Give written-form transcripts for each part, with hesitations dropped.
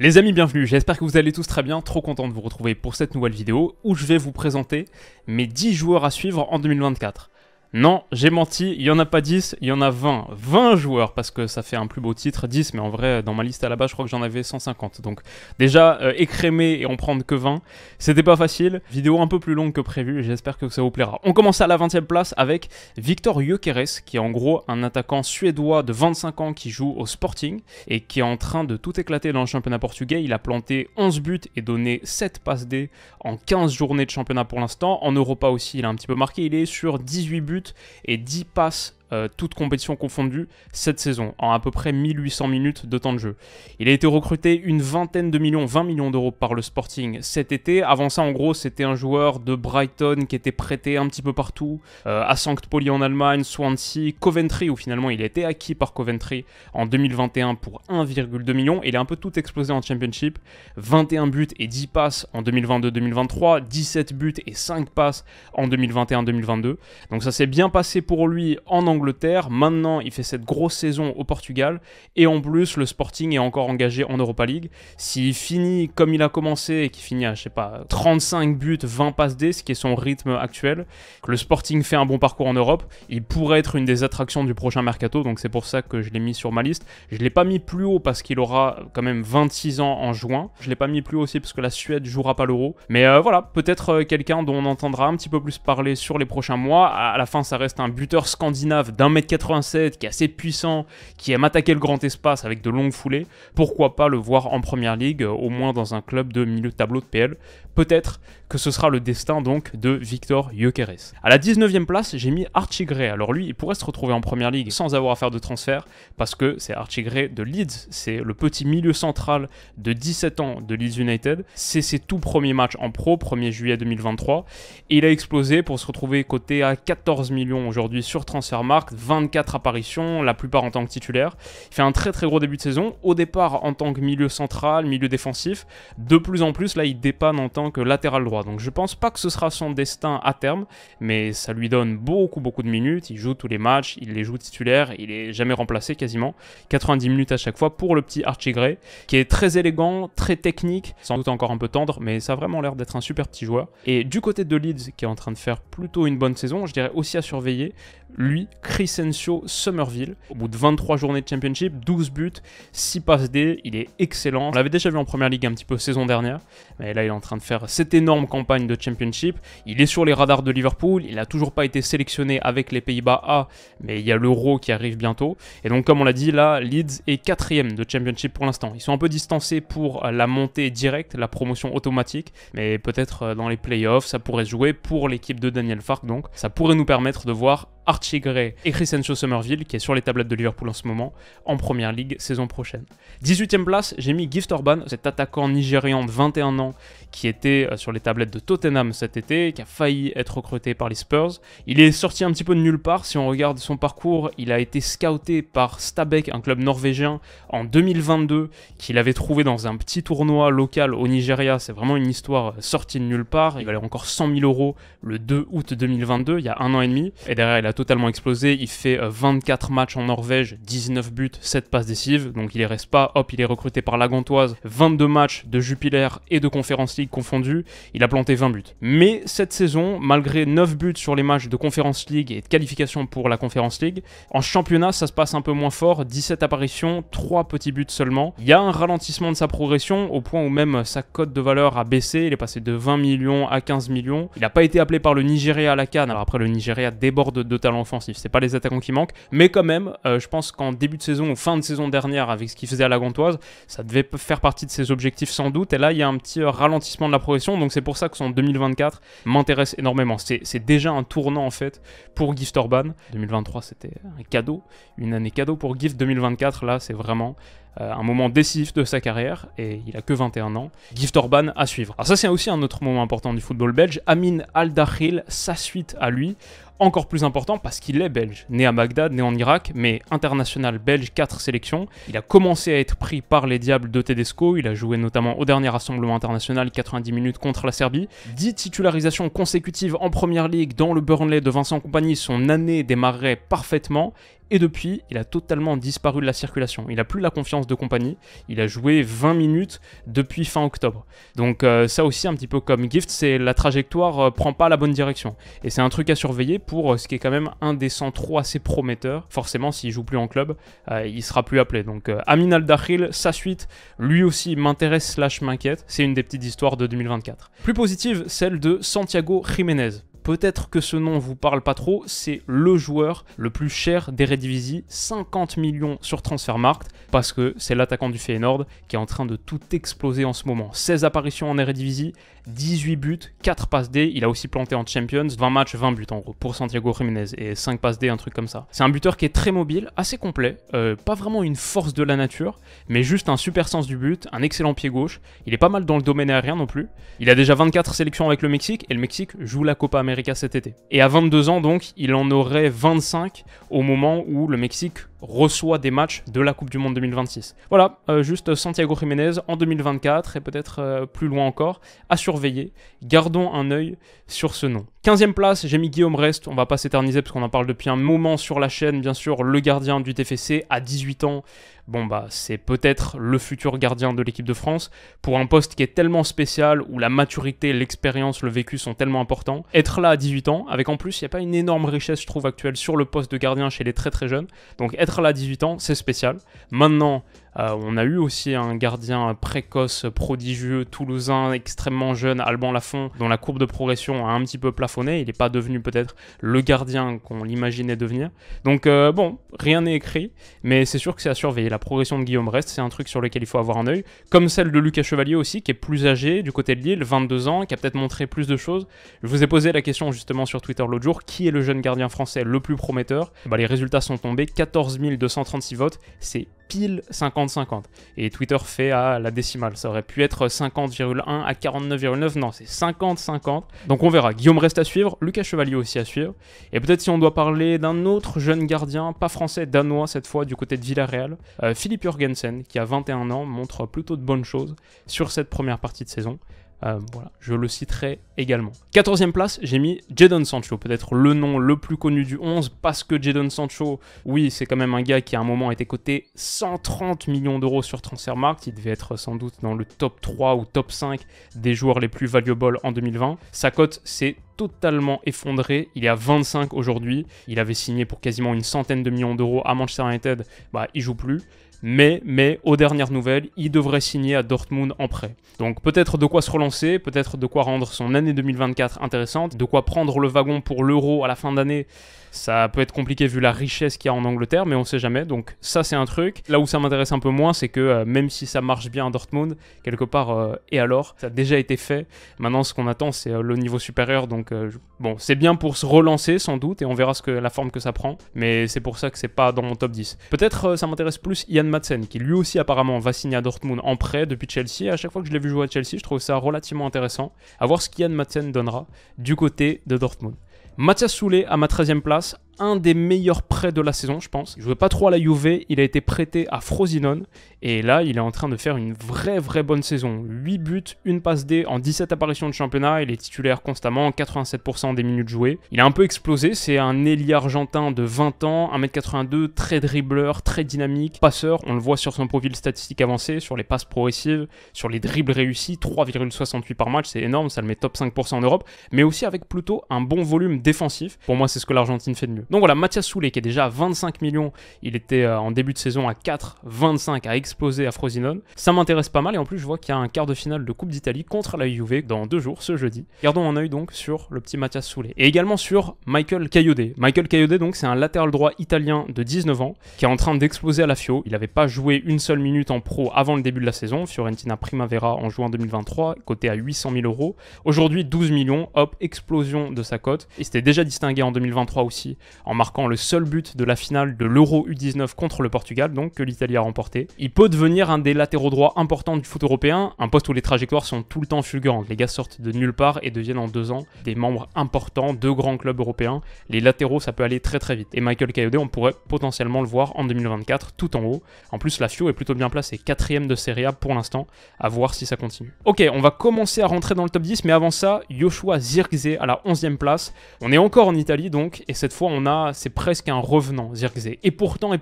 Les amis, bienvenue, j'espère que vous allez tous très bien, trop content de vous retrouver pour cette nouvelle vidéo où je vais vous présenter mes 10 joueurs à suivre en 2024. Non, j'ai menti, il n'y en a pas 10, il y en a 20. 20 joueurs, parce que ça fait un plus beau titre, 10, mais en vrai, dans ma liste à la base, je crois que j'en avais 150. Donc déjà, écrémer et en prendre que 20, c'était pas facile. Vidéo un peu plus longue que prévu, j'espère que ça vous plaira. On commence à la 20e place avec Viktor Gyökeres, qui est en gros un attaquant suédois de 25 ans qui joue au Sporting et qui est en train de tout éclater dans le championnat portugais. Il a planté 11 buts et donné 7 passes D en 15 journées de championnat pour l'instant. En Europa aussi, il a un petit peu marqué, il est sur 18 buts et 10 passes, toutes compétitions confondues, cette saison, en à peu près 1800 minutes de temps de jeu. Il a été recruté une vingtaine de millions, 20 millions d'euros par le Sporting cet été. Avant ça, en gros, c'était un joueur de Brighton qui était prêté un petit peu partout, à St. Pauli en Allemagne, Swansea, Coventry, où finalement il a été acquis par Coventry en 2021 pour 1,2 million. Il a un peu tout explosé en Championship, 21 buts et 10 passes en 2022-2023, 17 buts et 5 passes en 2021-2022. Donc ça s'est bien passé pour lui en Angleterre. Maintenant, il fait cette grosse saison au Portugal et en plus, le Sporting est encore engagé en Europa League. S'il finit comme il a commencé et qu'il finit à, je sais pas, 35 buts, 20 passes D, ce qui est son rythme actuel, que le Sporting fait un bon parcours en Europe, il pourrait être une des attractions du prochain mercato, donc c'est pour ça que je l'ai mis sur ma liste. Je ne l'ai pas mis plus haut parce qu'il aura quand même 26 ans en juin. Je ne l'ai pas mis plus haut aussi parce que la Suède jouera pas l'Euro. Mais voilà, peut-être quelqu'un dont on entendra un petit peu plus parler sur les prochains mois. À la fin, ça reste un buteur scandinave d'1m87, qui est assez puissant, qui aime attaquer le grand espace avec de longues foulées. Pourquoi pas le voir en première ligue, au moins dans un club de milieu de tableau de PL. Peut-être que ce sera le destin donc de Viktor Gyökeres. À la 19e place, j'ai mis Archie Gray. Alors lui, il pourrait se retrouver en première ligue sans avoir à faire de transfert, parce que c'est Archie Gray de Leeds, c'est le petit milieu central de 17 ans de Leeds United. C'est ses tout premiers matchs en pro, 1er juillet 2023, et il a explosé pour se retrouver coté à 14 millions aujourd'hui sur Transfermarkt, 24 apparitions, la plupart en tant que titulaire. Il fait un très très gros début de saison, au départ en tant que milieu central, milieu défensif, de plus en plus là il dépanne en tant que latéral droit. Donc je pense pas que ce sera son destin à terme, mais ça lui donne beaucoup de minutes, il joue tous les matchs, il les joue titulaires, il est jamais remplacé quasiment, 90 minutes à chaque fois pour le petit Archie Gray, qui est très élégant, très technique, sans doute encore un peu tendre, mais ça a vraiment l'air d'être un super petit joueur. Et du côté de Leeds, qui est en train de faire plutôt une bonne saison, je dirais aussi à surveiller, lui, Crysencio Summerville, au bout de 23 journées de Championship, 12 buts, 6 passes D, il est excellent. On l'avait déjà vu en Première Ligue un petit peu saison dernière, mais là il est en train de faire cette énorme campagne de Championship. Il est sur les radars de Liverpool, il n'a toujours pas été sélectionné avec les Pays-Bas A, mais il y a l'Euro qui arrive bientôt. Et donc comme on l'a dit, là, Leeds est 4e de Championship pour l'instant. Ils sont un peu distancés pour la montée directe, la promotion automatique, mais peut-être dans les playoffs, ça pourrait se jouer pour l'équipe de Daniel Farke, donc ça pourrait nous permettre de voir Archie Gray et Crysencio Summerville, qui est sur les tablettes de Liverpool en ce moment, en première ligue saison prochaine. 18e place, j'ai mis Gift Orban, cet attaquant nigérian de 21 ans qui était sur les tablettes de Tottenham cet été, qui a failli être recruté par les Spurs. Il est sorti un petit peu de nulle part. Si on regarde son parcours, il a été scouté par Stabæk, un club norvégien, en 2022, qu'il avait trouvé dans un petit tournoi local au Nigeria. C'est vraiment une histoire sortie de nulle part. Il valait encore 100 000 euros le 2 août 2022, il y a un an et demi. Et derrière, il a totalement explosé. Il fait 24 matchs en Norvège, 19 buts, 7 passes décisives. Donc il ne reste pas. Hop, il est recruté par la Gantoise. 22 matchs de Jupiler et de Conference League confondus. Il a planté 20 buts. Mais cette saison, malgré 9 buts sur les matchs de Conference League et de qualification pour la Conference League, en championnat, ça se passe un peu moins fort. 17 apparitions, 3 petits buts seulement. Il y a un ralentissement de sa progression au point où même sa cote de valeur a baissé. Il est passé de 20 millions à 15 millions. Il n'a pas été appelé par le Nigeria à la CAN. Alors après, le Nigeria déborde de talent offensif. C'est pas les attaquants qui manquent. Mais quand même, je pense qu'en début de saison ou fin de saison dernière, avec ce qu'il faisait à la Gantoise, ça devait faire partie de ses objectifs sans doute. Et là, il y a un petit ralentissement de la progression. Donc c'est pour ça que son 2024 m'intéresse énormément. C'est déjà un tournant en fait pour Gift Orban. 2023, c'était un cadeau. Une année cadeau pour Gift. 2024, là, c'est vraiment un moment décisif de sa carrière, et il a que 21 ans. Gift Orban à suivre. Alors ça, c'est aussi un autre moment important du football belge. Amin Al-Dakhil, sa suite à lui, encore plus important parce qu'il est belge, né à Bagdad, né en Irak, mais international belge, 4 sélections. Il a commencé à être pris par les Diables de Tedesco, il a joué notamment au dernier rassemblement international, 90 minutes contre la Serbie. 10 titularisations consécutives en première ligue dans le Burnley de Vincent Kompany, son année démarrait parfaitement. Et depuis, il a totalement disparu de la circulation. Il n'a plus la confiance de Kompany. Il a joué 20 minutes depuis fin octobre. Donc ça aussi, un petit peu comme Gift, c'est la trajectoire prend pas la bonne direction. Et c'est un truc à surveiller pour ce qui est quand même un des centraux assez prometteurs. Forcément, s'il joue plus en club, il sera plus appelé. Donc Amin Al-Dakhil, sa suite, lui aussi m'intéresse / m'inquiète. C'est une des petites histoires de 2024. Plus positive, celle de Santiago Jiménez. Peut-être que ce nom vous parle pas trop, c'est le joueur le plus cher d'Eredivisie, 50 millions sur Transfermarkt, parce que c'est l'attaquant du Feyenoord qui est en train de tout exploser en ce moment. 16 apparitions en Eredivisie, 18 buts, 4 passes D, il a aussi planté en Champions, 20 matchs, 20 buts en gros pour Santiago Jiménez, et 5 passes D, un truc comme ça. C'est un buteur qui est très mobile, assez complet, pas vraiment une force de la nature, mais juste un super sens du but, un excellent pied gauche, il est pas mal dans le domaine aérien non plus. Il a déjà 24 sélections avec le Mexique, et le Mexique joue la Copa América cet été. Et à 22 ans donc, il en aurait 25 au moment où le Mexique reçoit des matchs de la Coupe du Monde 2026. Voilà, juste Santiago Jiménez en 2024 et peut-être plus loin encore, à surveiller. Gardons un œil sur ce nom. 15e place, j'ai mis Guillaume Rest, on va pas s'éterniser parce qu'on en parle depuis un moment sur la chaîne, bien sûr, le gardien du TFC à 18 ans. Bon bah c'est peut-être le futur gardien de l'équipe de France, pour un poste qui est tellement spécial, où la maturité, l'expérience, le vécu sont tellement importants. Être là à 18 ans, avec en plus, il n'y a pas une énorme richesse je trouve actuelle sur le poste de gardien chez les très très jeunes, donc être là à 18 ans, c'est spécial. Maintenant, on a eu aussi un gardien précoce, prodigieux, toulousain, extrêmement jeune, Alban Lafont, dont la courbe de progression a un petit peu plafonné. Il n'est pas devenu peut-être le gardien qu'on l'imaginait devenir. Donc bon, rien n'est écrit, mais c'est sûr que c'est à surveiller. La progression de Guillaume Rest, c'est un truc sur lequel il faut avoir un œil. Comme celle de Lucas Chevalier aussi, qui est plus âgé, du côté de Lille, 22 ans, qui a peut-être montré plus de choses. Je vous ai posé la question justement sur Twitter l'autre jour, qui est le jeune gardien français le plus prometteur? Bah, les résultats sont tombés, 14 236 votes, c'est pile 50-50. Et Twitter fait à la décimale. Ça aurait pu être 50,1 à 49,9. Non, c'est 50-50. Donc on verra. Guillaume Rest à suivre. Lucas Chevalier aussi à suivre. Et peut-être si on doit parler d'un autre jeune gardien, pas français, danois cette fois, du côté de Villarreal, Philippe Jørgensen, qui a 21 ans, montre plutôt de bonnes choses sur cette première partie de saison. Voilà, je le citerai également. 14e place, j'ai mis Jadon Sancho, peut-être le nom le plus connu du 11, parce que Jadon Sancho, oui, c'est quand même un gars qui à un moment a été coté 130 millions d'euros sur Transfermarkt, il devait être sans doute dans le top 3 ou top 5 des joueurs les plus valuables en 2020. Sa cote s'est totalement effondré, il est à 25 aujourd'hui, il avait signé pour quasiment une centaine de millions d'euros à Manchester United, bah il joue plus. Mais aux dernières nouvelles, il devrait signer à Dortmund en prêt. Donc peut-être de quoi se relancer, peut-être de quoi rendre son année 2024 intéressante, de quoi prendre le wagon pour l'Euro à la fin d'année. Ça peut être compliqué vu la richesse qu'il y a en Angleterre, mais on sait jamais. Donc ça, c'est un truc. Là où ça m'intéresse un peu moins, c'est que même si ça marche bien à Dortmund, quelque part, et alors, ça a déjà été fait. Maintenant, ce qu'on attend, c'est le niveau supérieur. Donc bon, c'est bien pour se relancer sans doute, et on verra la forme que ça prend. Mais c'est pour ça que c'est pas dans mon top 10. Peut-être ça m'intéresse plus Ian Madsen, qui lui aussi apparemment va signer à Dortmund en prêt depuis Chelsea. À chaque fois que je l'ai vu jouer à Chelsea, je trouve ça relativement intéressant. À voir ce qu'Ian Madsen donnera du côté de Dortmund. Mathias Soulé à ma 13e place, un des meilleurs prêts de la saison, je pense. Il jouait pas trop à la Juve, il a été prêté à Frosinone, et là, il est en train de faire une vraie bonne saison. 8 buts, une passe D en 17 apparitions de championnat, il est titulaire constamment, 87% des minutes jouées. Il a un peu explosé, c'est un ailier argentin de 20 ans, 1m82, très dribbleur, très dynamique, passeur, on le voit sur son profil statistique avancé, sur les passes progressives, sur les dribbles réussis, 3,68 par match, c'est énorme, ça le met top 5% en Europe, mais aussi avec plutôt un bon volume défensif. Pour moi, c'est ce que l'Argentine fait de mieux. Donc voilà, Mathias Soulé qui est déjà à 25 millions, il était en début de saison à 4,25, a explosé à Frosinone. Ça m'intéresse pas mal et en plus je vois qu'il y a un quart de finale de Coupe d'Italie contre la Juve dans 2 jours, ce jeudi. Gardons un œil donc sur le petit Mathias Soulé. Et également sur Michael Kayode. Michael Kayode donc c'est un latéral droit italien de 19 ans qui est en train d'exploser à la Fio. Il n'avait pas joué une seule minute en pro avant le début de la saison. Fiorentina Primavera en juin 2023, coté à 800 000 euros. Aujourd'hui 12 millions, hop, explosion de sa cote. Il s'était déjà distingué en 2023 aussi, en marquant le seul but de la finale de l'Euro U19 contre le Portugal, donc que l'Italie a remporté. Il peut devenir un des latéraux droits importants du foot européen, un poste où les trajectoires sont tout le temps fulgurantes. Les gars sortent de nulle part et deviennent en 2 ans des membres importants de grands clubs européens. Les latéraux, ça peut aller très vite. Et Michael Kayode, on pourrait potentiellement le voir en 2024, tout en haut. En plus, la Fio est plutôt bien placée, 4ème de Serie A pour l'instant, à voir si ça continue. Ok, on va commencer à rentrer dans le top 10, mais avant ça, Joshua Zirkzee à la 11e place. On est encore en Italie donc, et cette fois c'est presque un revenant, Zirkzee. Et pourtant,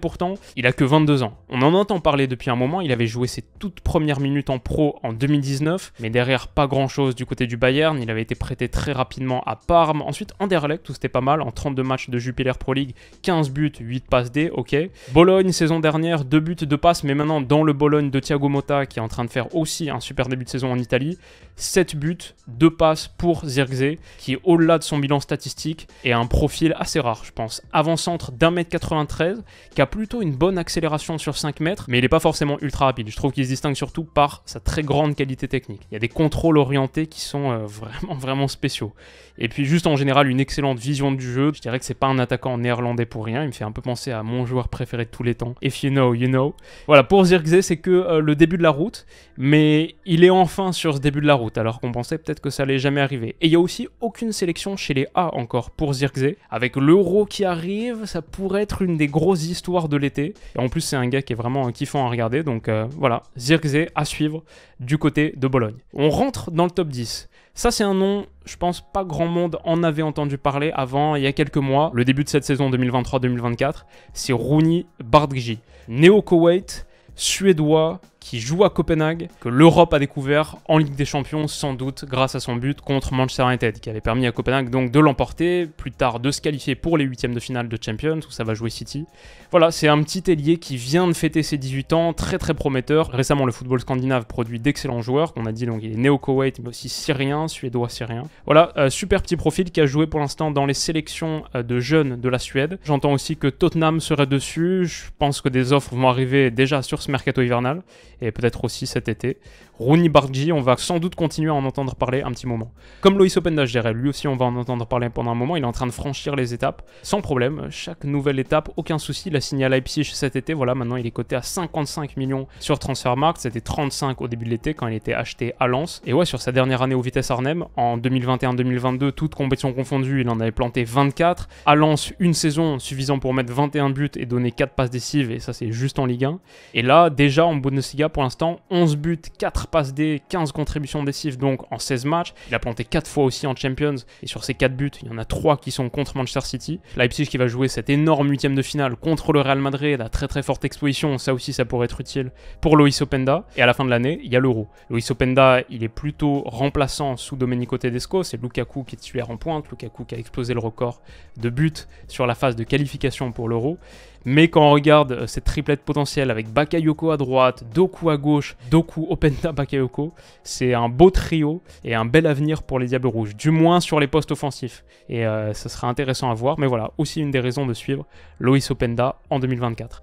il a que 22 ans. On en entend parler depuis un moment, il avait joué ses toutes premières minutes en pro en 2019, mais derrière pas grand chose du côté du Bayern, il avait été prêté très rapidement à Parme, ensuite Anderlecht où c'était pas mal, en 32 matchs de Jupiler Pro League, 15 buts, 8 passes D, ok. Bologne saison dernière, 2 buts, 2 passes, mais maintenant dans le Bologne de Thiago Motta qui est en train de faire aussi un super début de saison en Italie, 7 buts, 2 passes pour Zirkzee, qui au-delà de son bilan statistique est un profil assez rare je pense. Avant-centre d'1m93, qui a plutôt une bonne accélération sur 5 mètres, mais il n'est pas forcément ultra rapide. Je trouve qu'il se distingue surtout par sa très grande qualité technique. Il y a des contrôles orientés qui sont vraiment spéciaux. Et puis juste en général une excellente vision du jeu. Je dirais que c'est pas un attaquant néerlandais pour rien, il me fait un peu penser à mon joueur préféré de tous les temps. If you know, you know. Voilà, pour Zirkzee c'est que le début de la route, mais il est enfin sur ce début de la route, alors qu'on pensait peut-être que ça allait jamais arriver. Et il y a aussi aucune sélection chez les A encore pour Zirkzee. Avec l'Euro qui arrive, ça pourrait être une des grosses histoires de l'été. Et en plus c'est un gars qui est vraiment kiffant à regarder, donc voilà, Zirkzee à suivre du côté de Bologne. On rentre dans le top 10. Ça c'est un nom, je pense pas grand monde en avait entendu parler avant, il y a quelques mois, le début de cette saison 2023-2024, c'est Rooney Bardghji, néo-Koweït, suédois, qui joue à Copenhague, que l'Europe a découvert en Ligue des Champions, sans doute grâce à son but contre Manchester United, qui avait permis à Copenhague donc de l'emporter, plus tard de se qualifier pour les huitièmes de finale de Champions, où ça va jouer City. Voilà, c'est un petit ailier qui vient de fêter ses 18 ans, très prometteur. Récemment, le football scandinave produit d'excellents joueurs, qu'on a dit, donc il est néo-Koweït, mais aussi syrien, suédois-syrien. Voilà, super petit profil qui a joué pour l'instant dans les sélections de jeunes de la Suède. J'entends aussi que Tottenham serait dessus, je pense que des offres vont arriver déjà sur ce mercato hivernal, et peut-être aussi cet été. Rooney Bardghji, on va sans doute continuer à en entendre parler un petit moment. Comme Loïs Openda, je dirais, lui aussi on va en entendre parler pendant un moment, il est en train de franchir les étapes, sans problème, chaque nouvelle étape, aucun souci, il a signé à Leipzig cet été, voilà, maintenant il est coté à 55 millions sur Transfermarkt, c'était 35 au début de l'été quand il était acheté à Lens, et ouais, sur sa dernière année au Vitesse Arnhem, en 2021-2022, toutes compétitions confondues, il en avait planté 24, à Lens, une saison suffisant pour mettre 21 buts et donner 4 passes décisives, et ça c'est juste en Ligue 1, et là, déjà en Bundesliga, pour l'instant, 11 buts, 4 passes D, 15 contributions décisives donc en 16 matchs. Il a planté 4 fois aussi en Champions et sur ces 4 buts, il y en a 3 qui sont contre Manchester City. Leipzig qui va jouer cette énorme huitième de finale contre le Real Madrid à très forte exposition, ça aussi ça pourrait être utile pour Loïs Openda. Et à la fin de l'année, il y a l'Euro. Loïs Openda, il est plutôt remplaçant sous Domenico Tedesco, c'est Lukaku qui est titulaire en pointe, Lukaku qui a explosé le record de buts sur la phase de qualification pour l'Euro. Mais quand on regarde cette triplette potentielle avec Bakayoko à droite, Doku à gauche, Doku, Openda, Bakayoko, c'est un beau trio et un bel avenir pour les Diables Rouges, du moins sur les postes offensifs. Et ça sera intéressant à voir, mais voilà, aussi une des raisons de suivre Loïs Openda en 2024.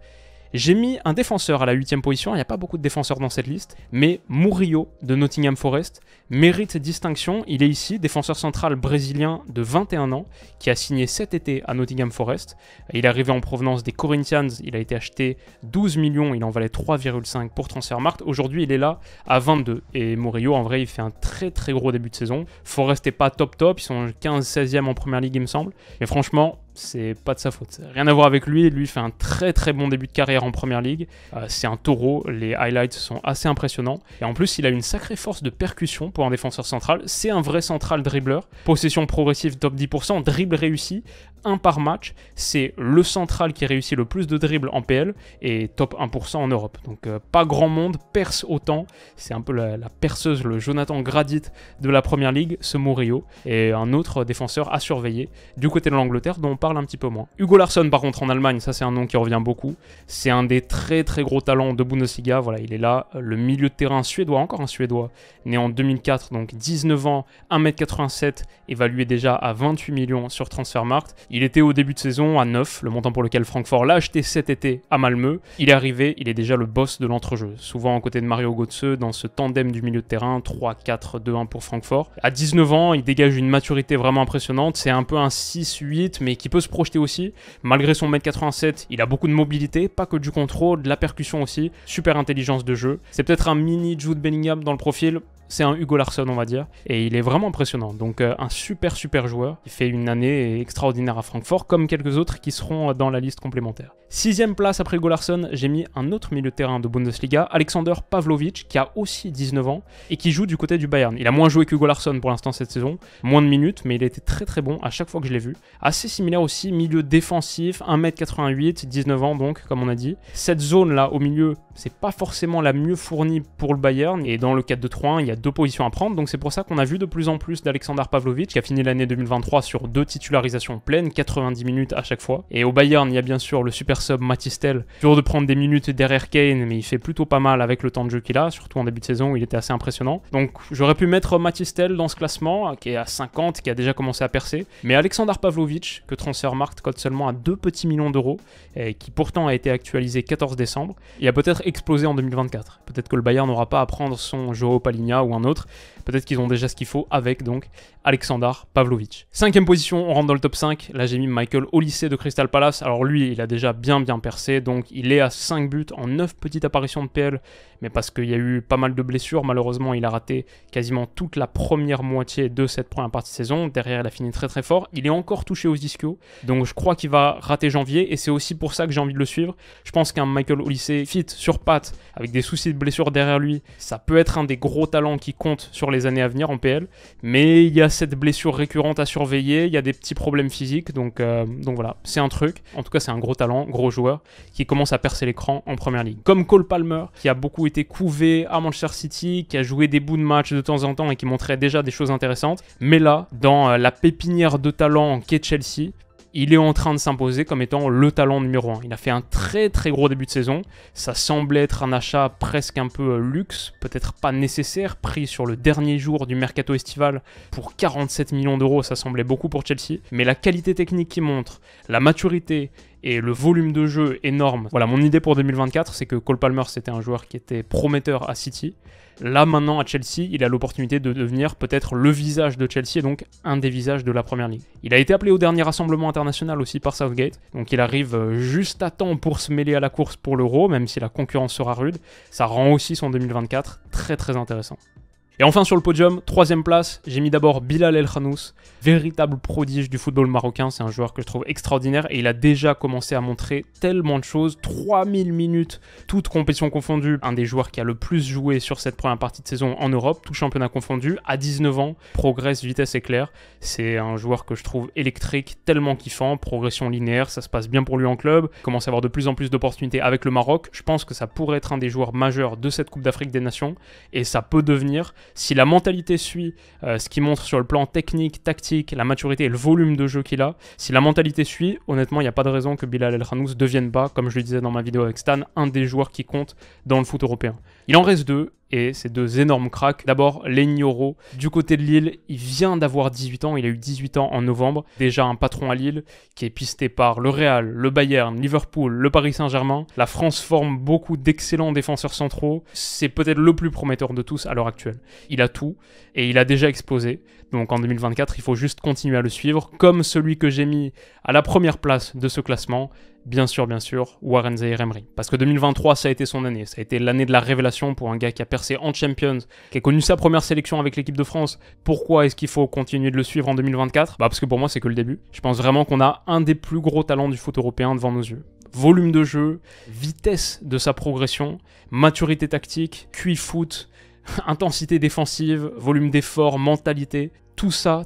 J'ai mis un défenseur à la 8ème position, il n'y a pas beaucoup de défenseurs dans cette liste, mais Murillo de Nottingham Forest mérite distinction. Il est ici, défenseur central brésilien de 21 ans, qui a signé cet été à Nottingham Forest. Il est arrivé en provenance des Corinthians, il a été acheté 12 millions, il en valait 3,5 pour Transfermarkt. Aujourd'hui, il est là à 22. Et Murillo, en vrai, il fait un très gros début de saison. Forest n'est pas top, ils sont 15-16e en première ligue, il me semble. Mais franchement, c'est pas de sa faute. Rien à voir avec lui, lui fait un très bon début de carrière en première ligue. C'est un taureau, les highlights sont assez impressionnants. Et en plus, il a une sacrée force de percussion pour un défenseur central. C'est un vrai central dribbleur. Possession progressive top 10%, dribble réussi, 1 par match. C'est le central qui réussit le plus de dribbles en PL et top 1% en Europe. Donc pas grand monde perce autant. C'est un peu la perceuse, le Jonathan Gradit de la première ligue, ce Murillo. Et un autre défenseur à surveiller du côté de l'Angleterre dont on parle un petit peu moins. Hugo Larsson par contre en Allemagne, ça c'est un nom qui revient beaucoup. C'est un des très gros talents de Bundesliga. Voilà, il est là, le milieu de terrain suédois, encore un suédois, né en 2004, donc 19 ans, 1m87, évalué déjà à 28 millions sur Transfermarkt. Il était au début de saison à 9, le montant pour lequel Francfort l'a acheté cet été à Malmö. Il est arrivé, il est déjà le boss de l'entrejeu, souvent aux côtés de Mario Götze dans ce tandem du milieu de terrain, 3-4-2-1 pour Francfort. À 19 ans, il dégage une maturité vraiment impressionnante, c'est un peu un 6-8, mais qui peut se projeter aussi. Malgré son 1m87, il a beaucoup de mobilité, pas que du contrôle, de la percussion aussi, super intelligence de jeu. C'est peut-être un mini Jude Bellingham dans le profil, c'est un Hugo Larsson, on va dire, et il est vraiment impressionnant. Donc un super joueur. Il fait une année extraordinaire à Francfort, comme quelques autres qui seront dans la liste complémentaire. 6e place après Hugo Larsson, j'ai mis un autre milieu de terrain de Bundesliga, Alexander Pavlovic, qui a aussi 19 ans et qui joue du côté du Bayern. Il a moins joué qu'Hugo Larsson pour l'instant cette saison, moins de minutes, mais il a été très bon à chaque fois que je l'ai vu. Assez similaire aussi, milieu défensif, 1m88, 19 ans donc, comme on a dit. Cette zone-là au milieu, c'est pas forcément la mieux fournie pour le Bayern, et dans le 4-2-3-1, il y a 2 positions à prendre, donc c'est pour ça qu'on a vu de plus en plus d'Alexander Pavlovic, qui a fini l'année 2023 sur 2 titularisations pleines, 90 minutes à chaque fois. Et au Bayern, il y a bien sûr le super sub Mathys Tel, dur de prendre des minutes derrière Kane, mais il fait plutôt pas mal avec le temps de jeu qu'il a, surtout en début de saison où il était assez impressionnant. Donc j'aurais pu mettre Mathys Tel dans ce classement, qui est à 50, qui a déjà commencé à percer, mais Alexander Pavlovic, que Transfermarkt cote seulement à 2 petits millions d'euros, et qui pourtant a été actualisé 14 décembre, il a peut-être explosé en 2024. Peut-être que le Bayern n'aura pas à prendre son Joao Palhinha ou un autre, peut-être qu'ils ont déjà ce qu'il faut avec donc Alexander Pavlovic. 5e position, on rentre dans le top 5, là j'ai mis Michael Olise de Crystal Palace. Alors lui, il a déjà bien percé, donc il est à 5 buts en 9 petites apparitions de PL, mais parce qu'il y a eu pas mal de blessures, malheureusement il a raté quasiment toute la première moitié de cette première partie de saison. Derrière il a fini très fort, il est encore touché aux ischios, donc je crois qu'il va rater janvier, et c'est aussi pour ça que j'ai envie de le suivre. Je pense qu'un Michael Olise fit sur patte, avec des soucis de blessure derrière lui, ça peut être un des gros talents qui compte sur les années à venir en PL, mais il y a cette blessure récurrente à surveiller, il y a des petits problèmes physiques, donc voilà, c'est un truc. En tout cas c'est un gros talent, gros joueur, qui commence à percer l'écran en première ligue. Comme Cole Palmer, qui a beaucoup été couvé à Manchester City, qui a joué des bouts de match de temps en temps et qui montrait déjà des choses intéressantes, mais là, dans la pépinière de talent qu'est Chelsea, il est en train de s'imposer comme étant le talent numéro 1. Il a fait un très gros début de saison. Ça semblait être un achat presque un peu luxe, peut-être pas nécessaire, pris sur le dernier jour du mercato estival pour 47 millions d'euros, ça semblait beaucoup pour Chelsea. Mais la qualité technique qu'il montre, la maturité et le volume de jeu énorme. Voilà, mon idée pour 2024, c'est que Cole Palmer, c'était un joueur qui était prometteur à City. Là, maintenant, à Chelsea, il a l'opportunité de devenir peut-être le visage de Chelsea et donc un des visages de la Première Ligue. Il a été appelé au dernier rassemblement international aussi par Southgate, donc il arrive juste à temps pour se mêler à la course pour l'Euro, même si la concurrence sera rude. Ça rend aussi son 2024 très intéressant. Et enfin sur le podium, 3e place, j'ai mis d'abord Bilal El Khanous, véritable prodige du football marocain, c'est un joueur que je trouve extraordinaire et il a déjà commencé à montrer tellement de choses, 3000 minutes, toutes compétitions confondues, un des joueurs qui a le plus joué sur cette première partie de saison en Europe, tout championnat confondu, à 19 ans, progresse, vitesse éclair, c'est un joueur que je trouve électrique, tellement kiffant, progression linéaire, ça se passe bien pour lui en club, il commence à avoir de plus en plus d'opportunités avec le Maroc, je pense que ça pourrait être un des joueurs majeurs de cette Coupe d'Afrique des Nations et ça peut devenir, si la mentalité suit ce qu'il montre sur le plan technique, tactique, la maturité et le volume de jeu qu'il a, si la mentalité suit, honnêtement, il n'y a pas de raison que Bilal El Khanous devienne pas, comme je le disais dans ma vidéo avec Stan, un des joueurs qui compte dans le foot européen. Il en reste 2, et c'est 2 énormes cracks. D'abord, Leny Yoro, du côté de Lille, il vient d'avoir 18 ans, il a eu 18 ans en novembre. Déjà un patron à Lille, qui est pisté par le Real, le Bayern, Liverpool, le Paris Saint-Germain. La France forme beaucoup d'excellents défenseurs centraux. C'est peut-être le plus prometteur de tous à l'heure actuelle. Il a tout, et il a déjà explosé. Donc en 2024, il faut juste continuer à le suivre, comme celui que j'ai mis à la première place de ce classement, bien sûr, Warren Zaïre-Emery. Parce que 2023, ça a été son année. Ça a été l'année de la révélation pour un gars qui a percé en Champions, qui a connu sa première sélection avec l'équipe de France. Pourquoi est-ce qu'il faut continuer de le suivre en 2024 ? Parce que pour moi, c'est que le début. Je pense vraiment qu'on a un des plus gros talents du foot européen devant nos yeux. Volume de jeu, vitesse de sa progression, maturité tactique, QI foot, intensité défensive, volume d'effort, mentalité, tout ça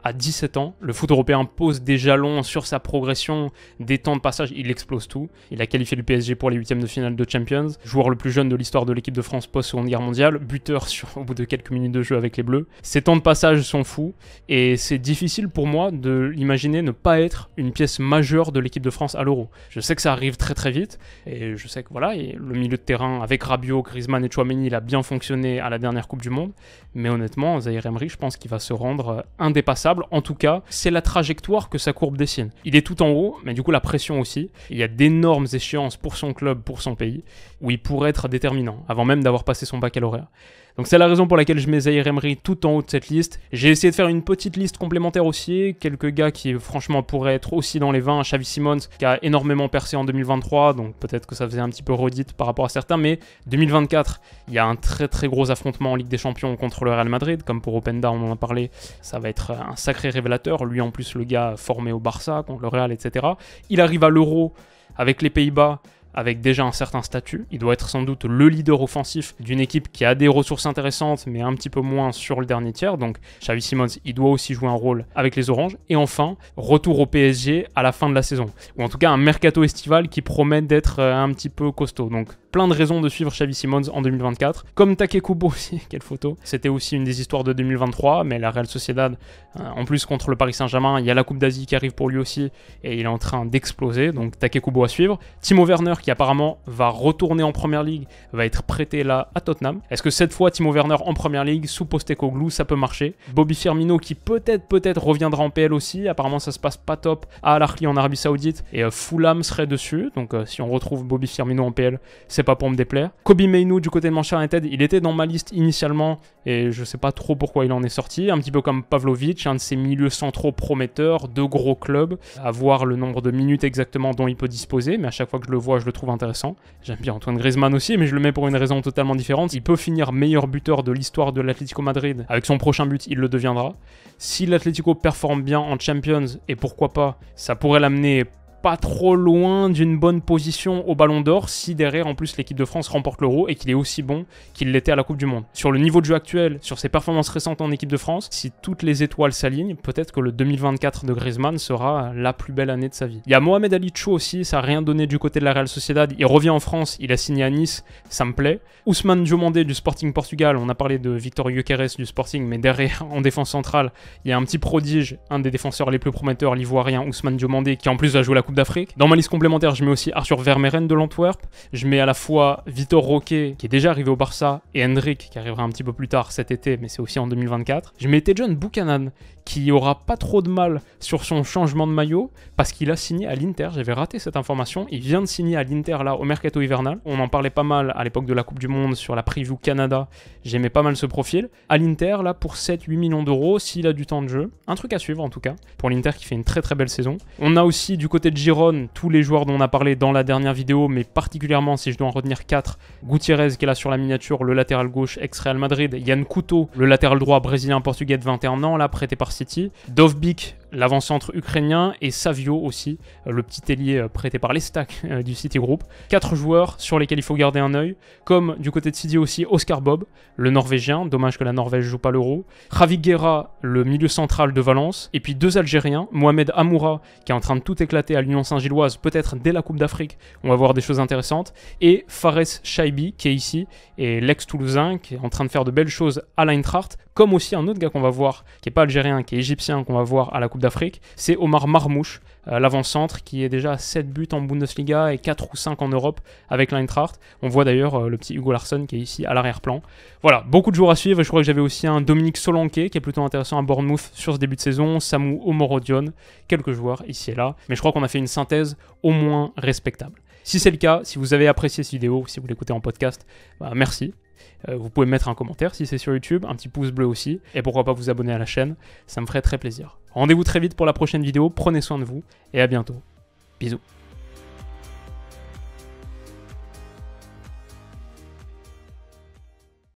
à 17 ans, le foot européen pose des jalons sur sa progression, des temps de passage, il explose tout. Il a qualifié le PSG pour les 8e de finale de Champions, joueur le plus jeune de l'histoire de l'équipe de France post-Seconde Guerre mondiale, buteur au bout de quelques minutes de jeu avec les Bleus. Ses temps de passage sont fous, et c'est difficile pour moi de l'imaginer ne pas être une pièce majeure de l'équipe de France à l'Euro. Je sais que ça arrive très vite, et je sais que voilà, et le milieu de terrain avec Rabiot, Griezmann et Tchouaméni, il a bien fonctionné à la dernière Coupe du Monde, mais honnêtement, Zaïre-Emery, je pense qu'il va se rendre indépassable. incontestable. En tout cas, c'est la trajectoire que sa courbe dessine. Il est tout en haut, mais du coup la pression aussi. Il y a d'énormes échéances pour son club, pour son pays, où il pourrait être déterminant, avant même d'avoir passé son baccalauréat. Donc c'est la raison pour laquelle je mets Zaïre Emery tout en haut de cette liste. J'ai essayé de faire une petite liste complémentaire aussi, quelques gars qui franchement pourraient être aussi dans les 20, Xavi Simons qui a énormément percé en 2023, donc peut-être que ça faisait un petit peu redite par rapport à certains, mais 2024, il y a un très très gros affrontement en Ligue des Champions contre le Real Madrid, comme pour Openda on en a parlé, ça va être un sacré révélateur, lui en plus le gars formé au Barça contre le Real, etc. Il arrive à l'Euro avec les Pays-Bas, avec déjà un certain statut. Il doit être sans doute le leader offensif d'une équipe qui a des ressources intéressantes, mais un petit peu moins sur le dernier tiers. Donc Xavi Simons, il doit aussi jouer un rôle avec les Oranges. Et enfin, retour au PSG à la fin de la saison. Ou en tout cas, un mercato estival qui promet d'être un petit peu costaud. Donc plein de raisons de suivre Xavi Simons en 2024. Comme Take Kubo aussi, quelle photo. C'était aussi une des histoires de 2023, mais la Real Sociedad, en plus contre le Paris Saint-Germain, il y a la Coupe d'Asie qui arrive pour lui aussi, et il est en train d'exploser. Donc Take Kubo à suivre. Timo Werner qui apparemment va retourner en Première Ligue, va être prêté là à Tottenham. Est-ce que cette fois Timo Werner en Première Ligue sous Postecoglou, ça peut marcher? Bobby Firmino qui peut-être reviendra en PL aussi, apparemment ça se passe pas top à Al Ahly en Arabie Saoudite, et Fulham serait dessus, donc si on retrouve Bobby Firmino en PL, c'est pas pour me déplaire. Kobe Mainoo du côté de Manchester United, il était dans ma liste initialement, et je sais pas trop pourquoi il en est sorti, un petit peu comme Pavlovic, un de ces milieux centraux prometteurs, de gros clubs, à voir le nombre de minutes exactement dont il peut disposer, mais à chaque fois que je le vois, je le trouve intéressant. J'aime bien Antoine Griezmann aussi, mais je le mets pour une raison totalement différente. Il peut finir meilleur buteur de l'histoire de l'Atlético Madrid. Avec son prochain but, il le deviendra. Si l'Atlético performe bien en Champions, et pourquoi pas, ça pourrait l'amener pas trop loin d'une bonne position au Ballon d'Or si derrière en plus l'équipe de France remporte l'Euro et qu'il est aussi bon qu'il l'était à la Coupe du Monde. Sur le niveau de jeu actuel, sur ses performances récentes en équipe de France, si toutes les étoiles s'alignent, peut-être que le 2024 de Griezmann sera la plus belle année de sa vie. Il y a Mohamed Ali Chou aussi, ça n'a rien donné du côté de la Real Sociedad, il revient en France, il a signé à Nice, ça me plaît. Ousmane Diomandé du Sporting Portugal, on a parlé de Victor Gyökeres du Sporting, mais derrière en défense centrale, il y a un petit prodige, un des défenseurs les plus prometteurs, l'ivoirien Ousmane Diomandé, qui en plus va jouer la Coupe d'Afrique. Dans ma liste complémentaire, je mets aussi Arthur Vermeeren de l'Antwerp. Je mets à la fois Vitor Roque, qui est déjà arrivé au Barça, et Hendrik, qui arrivera un petit peu plus tard cet été, mais c'est aussi en 2024. Je mets Tejan Buchanan, qui aura pas trop de mal sur son changement de maillot, parce qu'il a signé à l'Inter. J'avais raté cette information. Il vient de signer à l'Inter, là, au mercato hivernal. On en parlait pas mal à l'époque de la Coupe du Monde sur la preview Canada. J'aimais pas mal ce profil. À l'Inter, là, pour 7-8 millions d'euros, s'il a du temps de jeu. Un truc à suivre, en tout cas, pour l'Inter qui fait une très très belle saison. On a aussi, du côté de Girone, tous les joueurs dont on a parlé dans la dernière vidéo, mais particulièrement, si je dois en retenir 4, Gutiérrez, qui est là sur la miniature, le latéral gauche, ex-Real Madrid. Yann Couto, le latéral droit brésilien-portugais de 21 ans, là, prêté par City. Dovbyk, l'avant-centre ukrainien, et Savio aussi, le petit ailier prêté par l'Estac du City Group. 4 joueurs sur lesquels il faut garder un œil, comme du côté de City aussi, Oscar Bob, le Norvégien, dommage que la Norvège joue pas l'Euro, Javi Guerra, le milieu central de Valence, et puis 2 Algériens, Mohamed Amoura, qui est en train de tout éclater à l'Union Saint-Gilloise, peut-être dès la Coupe d'Afrique, on va voir des choses intéressantes, et Fares Chaibi, qui est ici, et l'ex-Toulousain, qui est en train de faire de belles choses à l'Eintracht, comme aussi un autre gars qu'on va voir, qui n'est pas algérien, qui est égyptien, qu'on va voir à la Coupe d'Afrique, c'est Omar Marmouche, l'avant-centre, qui est déjà à 7 buts en Bundesliga et 4 ou 5 en Europe avec l'Eintracht. On voit d'ailleurs le petit Hugo Larsson qui est ici à l'arrière-plan. Voilà, beaucoup de joueurs à suivre. Je crois que j'avais aussi un Dominique Solanke qui est plutôt intéressant à Bournemouth sur ce début de saison, Samu Omorodion, quelques joueurs ici et là. Mais je crois qu'on a fait une synthèse au moins respectable. Si c'est le cas, si vous avez apprécié cette vidéo, si vous l'écoutez en podcast, merci. Vous pouvez mettre un commentaire si c'est sur YouTube, un petit pouce bleu aussi, et pourquoi pas vous abonner à la chaîne, ça me ferait très plaisir. Rendez-vous très vite pour la prochaine vidéo, prenez soin de vous, et à bientôt. Bisous.